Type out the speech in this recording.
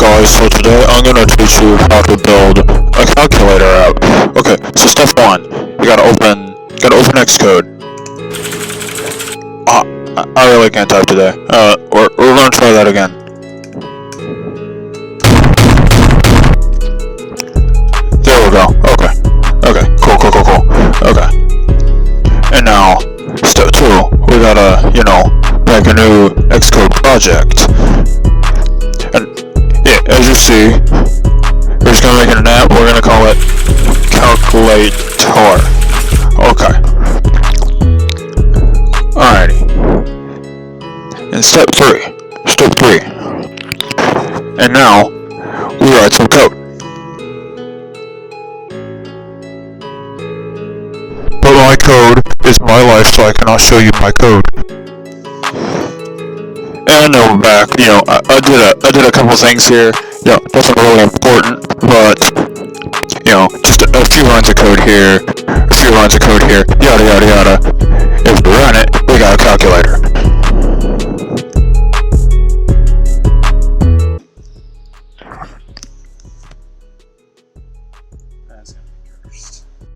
guys, so today I'm gonna teach you how to build a calculator app. Okay, so step one, you gotta open Xcode. I really can't type today. We're gonna try that again. There we go. Okay, cool. Okay. And now, step two, we gotta, make a new Xcode project. And yeah, as you see, we're just gonna make an app. We're gonna call it Calculator. Okay. Alrighty. And step three. And now we write some code. But my code is my life, so I cannot show you my code. And I know back, I did a couple things here, nothing really important, but, just a few lines of code here, yada yada yada. If we run it, we got a calculator.